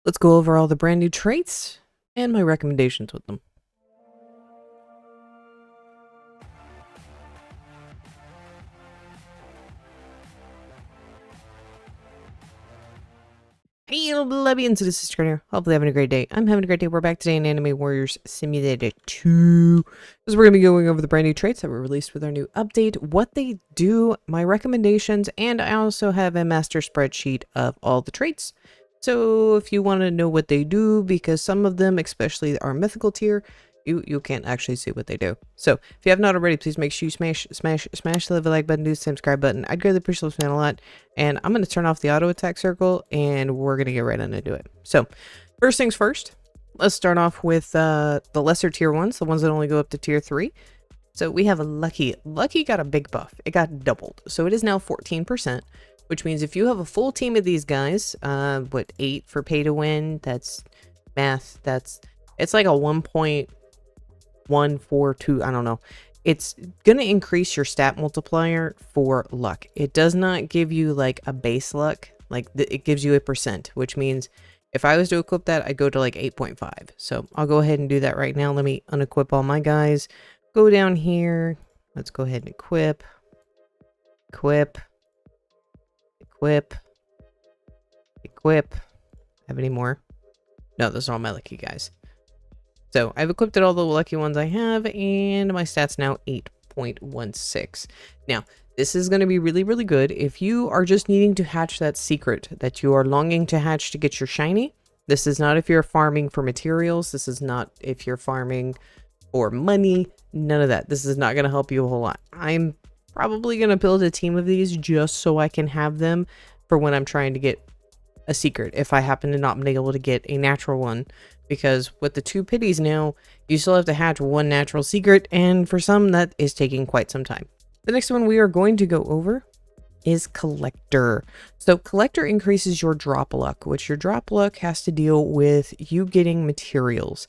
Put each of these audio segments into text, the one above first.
Let's go over all the brand new traits and my recommendations with them. Hey, Levians, this is Trainer. Hopefully having a great day. I'm having a great day. We're back today in Anime Warriors Simulator 2. Because we're going to be going over the brand new traits that were released with our new update, what they do, my recommendations, and I also have a master spreadsheet of all the traits. So if you want to know what they do, because some of them, especially our mythical tier, you can't actually see what they do. So if you have not already, please make sure you smash the like button, do the subscribe button. I'd greatly appreciate this man a lot. And I'm going to turn off the auto attack circle and we're going to get right into it. So first things first, let's start off with the lesser tier ones, the ones that only go up to tier 3. So we have a Lucky. Lucky got a big buff. It got doubled. So it is now 14%, which means if you have a full team of these guys, 8 for pay to win, that's math. It's like a 1.142, I don't know. It's gonna increase your stat multiplier for luck. It does not give you like a base luck, like it gives you a percent, which means if I was to equip that, I'd go to like 8.5. So I'll go ahead and do that right now. Let me unequip all my guys. Go down here. Let's go ahead and equip. Have any more? No, those are all my lucky guys. So I've equipped all the lucky ones I have, and my stats now 8.16. Now, this is going to be really, really good if you are just needing to hatch that secret that you are longing to hatch to get your shiny. This is not if you're farming for materials. This is not if you're farming for money. None of that. This is not going to help you a whole lot. I'm probably going to build a team of these just so I can have them for when I'm trying to get a secret, if I happen to not be able to get a natural one. Because with the 2 pities now, you still have to hatch 1 natural secret, and for some, that is taking quite some time. The next one we are going to go over is Collector. So Collector increases your drop luck, which your drop luck has to deal with you getting materials.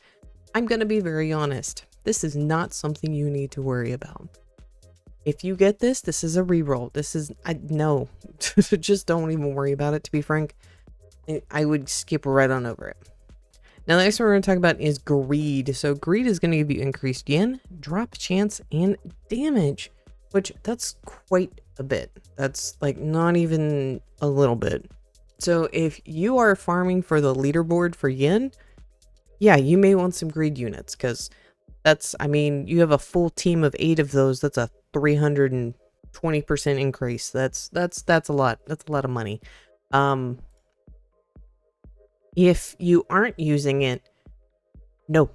I'm going to be very honest. This is not something you need to worry about. If you get this, this is a reroll. This is, no, just don't even worry about it, to be frank. I would skip right on over it. Now, the next one we're going to talk about is Greed. So Greed is going to give you increased yen, drop chance, and damage, which that's quite a bit. That's like not even a little bit. So if you are farming for the leaderboard for yen, yeah, you may want some Greed units, because that's, I mean, you have a full team of 8 of those. That's a 320% increase. That's a lot. That's a lot of money. If you aren't using it, no,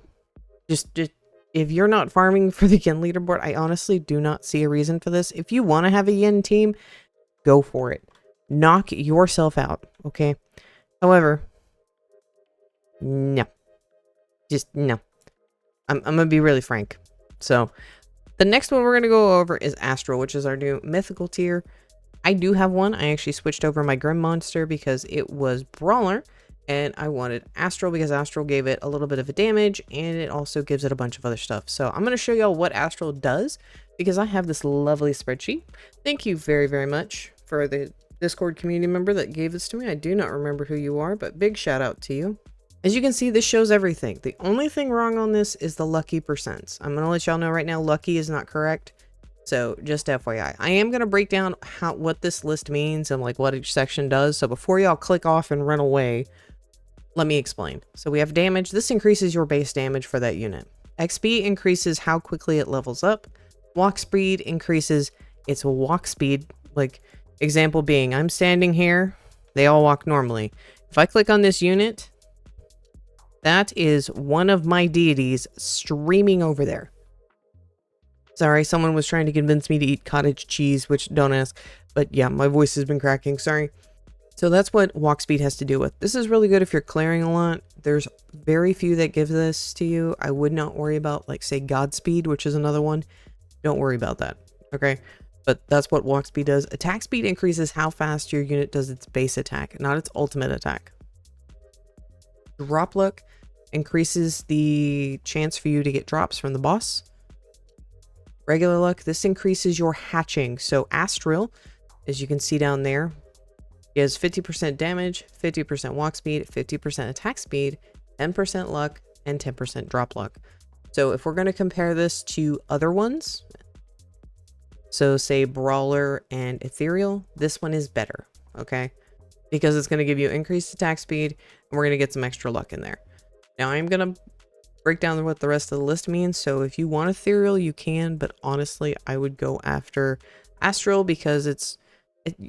just if you're not farming for the yen leaderboard, I honestly do not see a reason for this. If you want to have a yen team, go for it. Knock yourself out, okay? However, no, just no. I'm gonna be really frank. So the next one we're gonna go over is Astral, which is our new mythical tier. I do have one. I actually switched over my Grim Monster because it was Brawler, and I wanted Astral because Astral gave it a little bit of a damage, and it also gives it a bunch of other stuff. So I'm going to show y'all what Astral does because I have this lovely spreadsheet. Thank you very, very much for the Discord community member that gave this to me. I do not remember who you are, but big shout out to you. As you can see, this shows everything. The only thing wrong on this is the lucky percents. I'm going to let y'all know right now, lucky is not correct. So just FYI, I am going to break down what this list means and like what each section does. So before y'all click off and run away, let me explain. So we have damage. This increases your base damage for that unit. XP increases how quickly it levels up. Walk speed increases its walk speed. Like example being, I'm standing here. They all walk normally. If I click on this unit, that is one of my deities streaming over there. Sorry, someone was trying to convince me to eat cottage cheese, which don't ask. But yeah, my voice has been cracking. Sorry. So that's what walk speed has to do with. This is really good if you're clearing a lot. There's very few that give this to you. I would not worry about, like, say, Godspeed, which is another one. Don't worry about that, okay? But that's what walk speed does. Attack speed increases how fast your unit does its base attack, not its ultimate attack. Drop luck increases the chance for you to get drops from the boss. Regular luck, this increases your hatching. So Astral, as you can see down there, He has 50% damage, 50% walk speed, 50% attack speed, 10% luck, and 10% drop luck. So if we're going to compare this to other ones, so say Brawler and Ethereal, this one is better, okay? Because it's going to give you increased attack speed, and we're going to get some extra luck in there. Now I'm going to break down what the rest of the list means. So if you want Ethereal, you can, but honestly, I would go after Astral because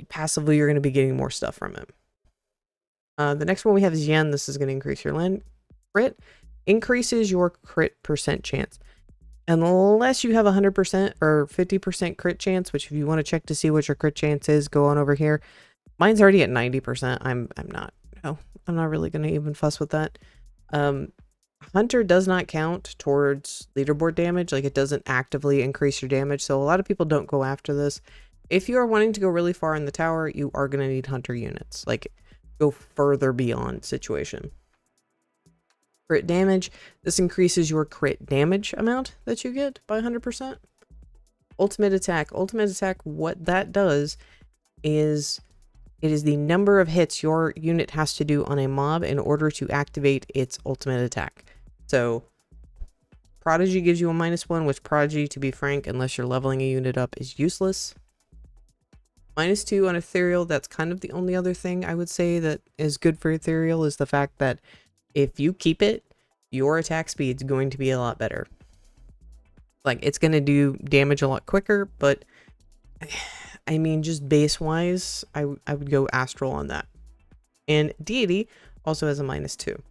passively you're going to be getting more stuff from it. The next one we have is Yen. This is going to increase your land crit. Increases your crit percent chance. Unless you have 100% or 50% crit chance, which if you want to check to see what your crit chance is, go on over here. Mine's already at 90%. I'm not really going to even fuss with that. Hunter does not count towards leaderboard damage. Like, it doesn't actively increase your damage. So a lot of people don't go after this. If you are wanting to go really far in the tower, you are going to need Hunter units. Like, go further beyond situation. Crit damage. This increases your crit damage amount that you get by 100%. Ultimate attack. Ultimate attack, what that does is it is the number of hits your unit has to do on a mob in order to activate its ultimate attack. So Prodigy gives you a -1, which Prodigy, to be frank, unless you're leveling a unit up, is useless. -2 on Ethereal. That's kind of the only other thing I would say that is good for Ethereal, is the fact that if you keep it, your attack speed's going to be a lot better. Like, it's going to do damage a lot quicker, but I mean, just base-wise, I would go Astral on that. And Deity also has a -2.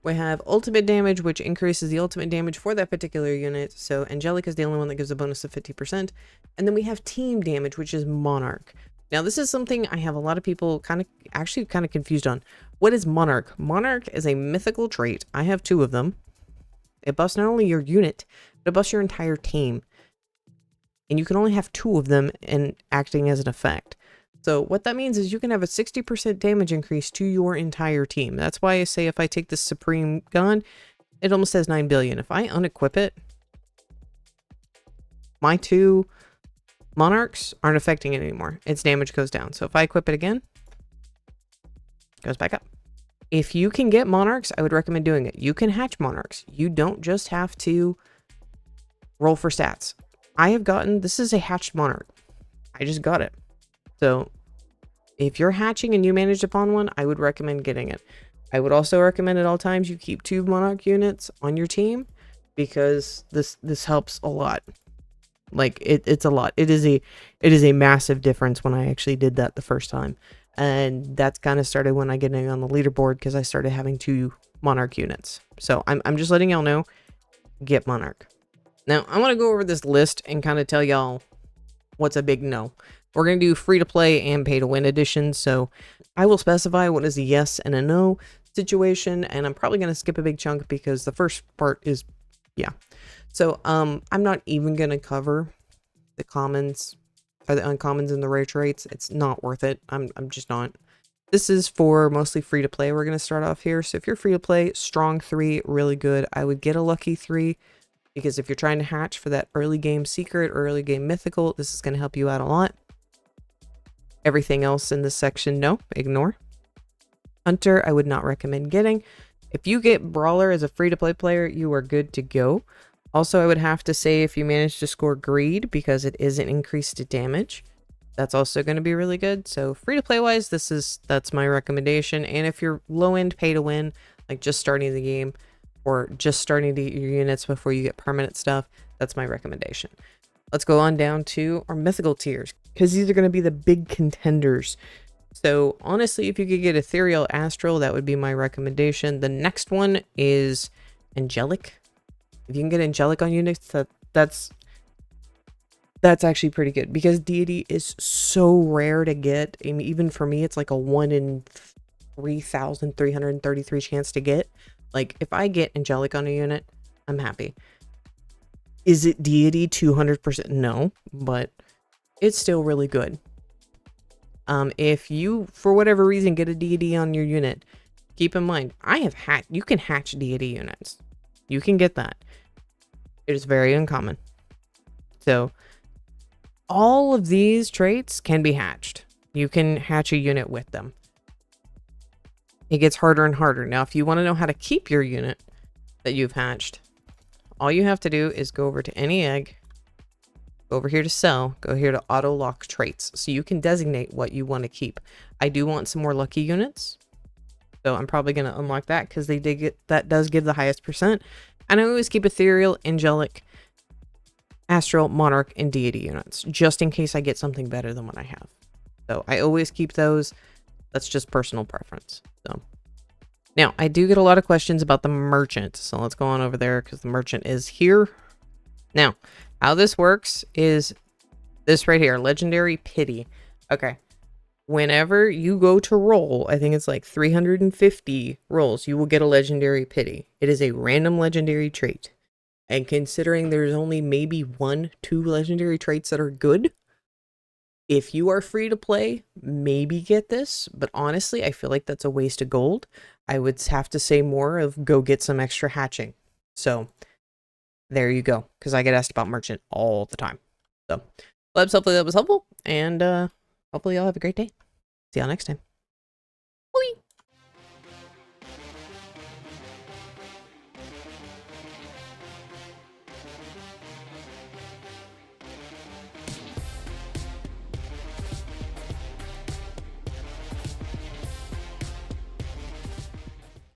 We have ultimate damage, which increases the ultimate damage for that particular unit. So Angelic is the only one that gives a bonus of 50%. And then we have team damage, which is Monarch. Now, this is something I have a lot of people kind of confused on. What is Monarch? Monarch is a mythical trait. I have 2 of them. It buffs not only your unit, but it buffs your entire team. And you can only have 2 of them and acting as an effect. So what that means is you can have a 60% damage increase to your entire team. That's why I say if I take this Supreme gun, it almost has 9 billion. If I unequip it, my 2 Monarchs aren't affecting it anymore. Its damage goes down. So if I equip it again, it goes back up. If you can get Monarchs, I would recommend doing it. You can hatch Monarchs. You don't just have to roll for stats. I have gotten, this is a hatched Monarch. I just got it. So if you're hatching and you managed upon one, I would recommend getting it. I would also recommend at all times you keep 2 Monarch units on your team, because this helps a lot. Like, it's a lot. It is a massive difference when I actually did that the first time. And that's kind of started when I get in on the leaderboard, because I started having 2 Monarch units. So I'm just letting y'all know, get Monarch. Now, I want to go over this list and kind of tell y'all what's a big no. We're going to do free-to-play and pay-to-win editions, so I will specify what is a yes and a no situation, and I'm probably going to skip a big chunk because the first part is, yeah. So, I'm not even going to cover the commons, or the uncommons and the rare traits. It's not worth it. I'm just not. This is for mostly free-to-play. We're going to start off here. So if you're free-to-play, strong 3, really good. I would get a lucky 3. Because if you're trying to hatch for that early game secret or early game mythical, this is going to help you out a lot. Everything else in this section, no, ignore. Hunter, I would not recommend getting. If you get Brawler as a free-to-play player, you are good to go. Also, I would have to say if you manage to score Greed, because it is an increase to damage, that's also going to be really good. So free-to-play wise, that's my recommendation. And if you're low-end pay-to-win, like just starting the game, or just starting to get your units before you get permanent stuff, that's my recommendation. Let's go on down to our mythical tiers, because these are going to be the big contenders. So honestly, if you could get Ethereal, Astral, that would be my recommendation. The next one is Angelic. If you can get Angelic on units, that's actually pretty good, because Deity is so rare to get. I mean, even for me, it's like a 1 in 3,333 chance to get. Like, if I get Angelic on a unit, I'm happy. Is it Deity 200%? No, but it's still really good. If you, for whatever reason, get a Deity on your unit, keep in mind, you can hatch Deity units. You can get that. It is very uncommon. So, all of these traits can be hatched. You can hatch a unit with them. It gets harder and harder. Now, if you want to know how to keep your unit that you've hatched, all you have to do is go over to any egg, go over here to sell, go here to auto lock traits. So you can designate what you want to keep. I do want some more lucky units. So I'm probably going to unlock that because that does give the highest percent. And I always keep ethereal, angelic, astral, monarch, and deity units, just in case I get something better than what I have. So I always keep those. That's just personal preference. So now I do get a lot of questions about the merchant. So let's go on over there because the merchant is here. Now, how this works is this right here, legendary pity. Okay. Whenever you go to roll, I think it's like 350 rolls, you will get a legendary pity. It is a random legendary trait. And considering there's only maybe 1-2 legendary traits that are good, if you are free to play, maybe get this. But honestly, I feel like that's a waste of gold. I would have to say more of go get some extra hatching. So there you go. Because I get asked about merchant all the time. So hopefully that was helpful. And hopefully y'all have a great day. See y'all next time. Bye.